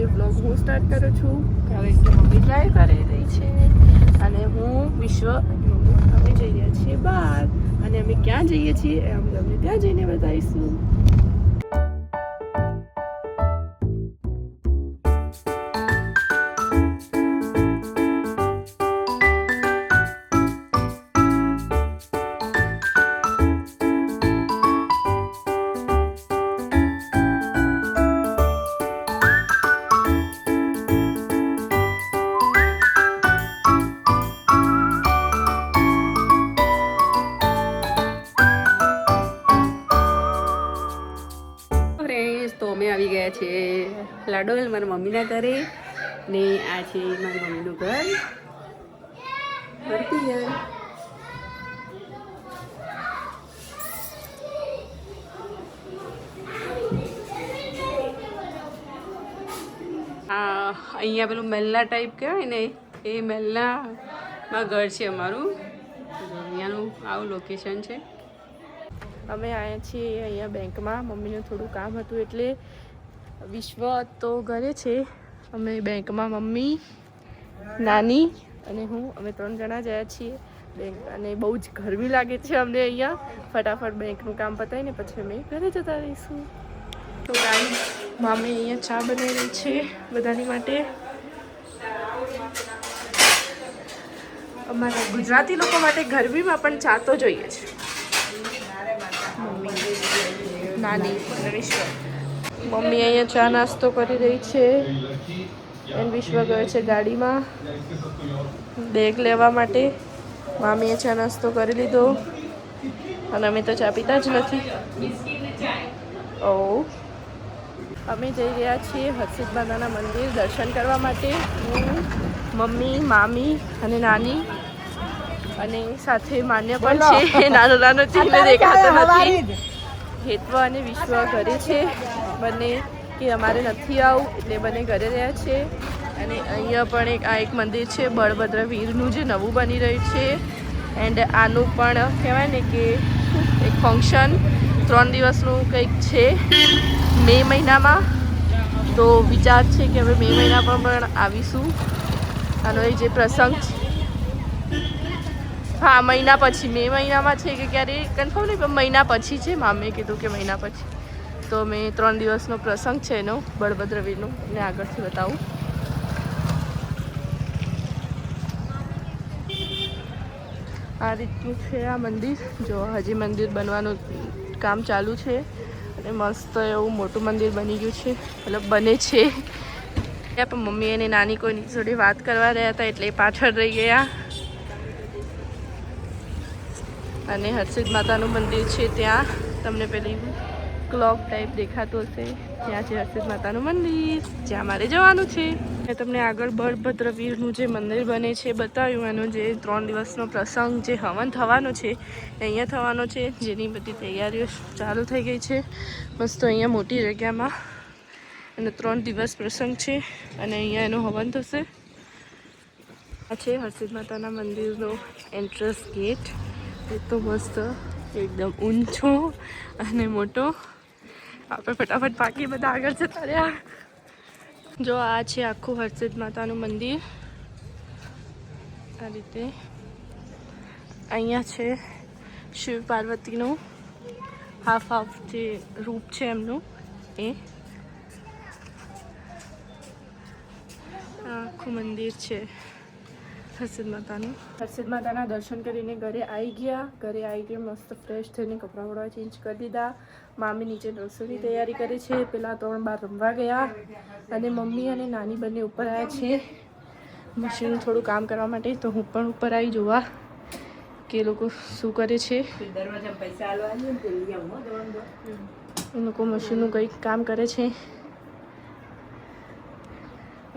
આજે બ્લોગ હું સ્ટાર્ટ કરું છું કારણ કે મમ્મી ટ્રાય કરી રહી છે અને હું વિશ્વ અમે જઈ રહ્યા છીએ બહાર અને અમે ક્યાં જઈએ છીએ એ અમે તમને ત્યાં જઈને બતાવીશું. તો અમે આવી ગયા છે લાડોલ મારા મમ્મીના ઘરે ને આ છે મારી મમ્મીનું ઘર ભરતીયર. અહીંયા પેલું મહેલા ટાઈપ કહેવાય ને એ મહેલામાં ઘર છે અમારું. અહીંયાનું આવું લોકેશન છે. અમે આવ્યા છીએ અહીંયા બેંકમાં. મમ્મીનું થોડું કામ હતું એટલે વિશ્વ તો ઘરે છે. અમે બેંકમાં મમ્મી, નાની અને હું અમે 3 જણા જ આવ્યા છીએ બેંક. અને બહુ જ ગરમી લાગે છે અમને અહીંયા. ફટાફટ બેંકનું કામ પતાવીને પછી અમે ઘરે જતા રહીશું. તો ગાઈસ મમ્મી અહીંયા ચા બનાવી રહી છે બધાની માટે. અમારા ગુજરાતી લોકો માટે ગરમીમાં પણ ચા તો જોઈએ છે. નાની વિશ્વ મમ્મી અહીંયા ચા નાસ્તો કરી રહી છે અને વિશ્વ ગયો છે ગાડીમાં બેગ લેવા માટે. મામીએ ચા નાસ્તો કરી લીધો અને અમે તો ચા પીતા જ નથી. ઓ અમે જઈ રહ્યા છીએ હર્ષિત દાદાના મંદિર દર્શન કરવા માટે. હું, મમ્મી, મામી અને નાની અને સાથે માન્ય પણ છે. નાનો નાનો ચીલે દેખાતો નથી. હેત્વ અને વિશ્વ ઘરે છે બંને કે અમારે નથી આવું એટલે બંને ઘરે રહ્યા છે. અને અહીંયા પણ એક મંદિર છે બળભદ્ર વીરનું જે નવું બની રહ્યું છે. એન્ડ આનું પણ કહેવાય ને કે એક ફંક્શન 3 દિવસનું કંઈક છે મે મહિનામાં. તો વિચાર છે કે હવે મે મહિનામાં પણ આવીશું. આનો એ જે પ્રસંગ છે હા મહિના પછી મે મહિનામાં છે કે ક્યારે કન્ફર્મ નહીં પણ મહિના પછી છે. મામીએ કીધું કે મહિના પછી. તો મેં 3 દિવસનો પ્રસંગ છે એનો બળભદ્રવીરનો ને આગળથી બતાવું. આ રીતનું છે આ મંદિર. જો હજી મંદિર બનવાનું કામ ચાલુ છે અને મસ્ત એવું મોટું મંદિર બની ગયું છે મતલબ બને છે. પણ મમ્મી અને નાની કોઈની જોડે વાત કરવા રહ્યા હતા એટલે પાછળ રહી ગયા. અને હર્ષિત માતાનું મંદિર છે ત્યાં તમને પેલી ક્લોક ટાઈપ દેખાતું હશે. ત્યાં છે હર્ષિત માતાનું મંદિર જ્યાં મારે જવાનું છે. મેં તમને આગળ બળભદ્ર વીરનું જે મંદિર બને છે બતાવ્યું. એનો જે 3 દિવસનો પ્રસંગ જે હવન થવાનો છે અહીંયા થવાનો છે જેની બધી તૈયારીઓ ચાલુ થઈ ગઈ છે. મસ્ત અહીંયા મોટી જગ્યામાં એનો 3 દિવસ પ્રસંગ છે અને અહીંયા એનું હવન થશે. આ છે હર્ષિત માતાના મંદિરનો એન્ટ્રન્સ ગેટ. એ તો મસ્ત એકદમ ઊંચો અને મોટો. આપણે ફટાફટ બાકી બધા આગળ જતા રહ્યા. જો આ છે આખું હર્ષિત માતાનું મંદિર. આ રીતે અહીંયા છે શિવ પાર્વતીનું હાફ જે રૂપ છે એમનું એ આખું મંદિર છે હર્ષિત માતાનું. હર્ષિત માતાના દર્શન કરીને ઘરે આવી ગયા. મસ્ત ફ્રેશ થઈને કપડાં વપડા ચેન્જ કરી દીધા. મામી નીચે રસોઈની તૈયારી કરે છે. પેલા 3 બહાર રમવા ગયા અને મમ્મી અને નાની બંને ઉપર આવ્યા છે મશીનનું થોડું કામ કરવા માટે. તો હું પણ ઉપર આવી જોવા કે એ લોકો શું કરે છે. એ લોકો મશીનનું કંઈક કામ કરે છે.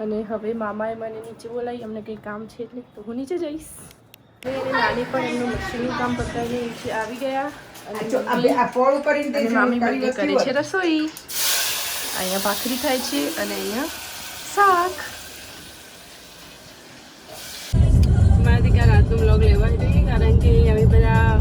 અને હવે મામાએ મને નીચે બોલાવી અમને કંઈ કામ છે એટલે તો હું નીચે જઈશ. અને નાની પણ એમનું મશીનનું કામ પતાવીને નીચે આવી ગયા. અને મામી બંને કરે છે રસોઈ. અહીંયા ભાખરી થાય છે અને અહીંયા શાક. મારા દીકરા રાતનો બ્લોગ લેવા જોઈએ કારણ કે અમે બધા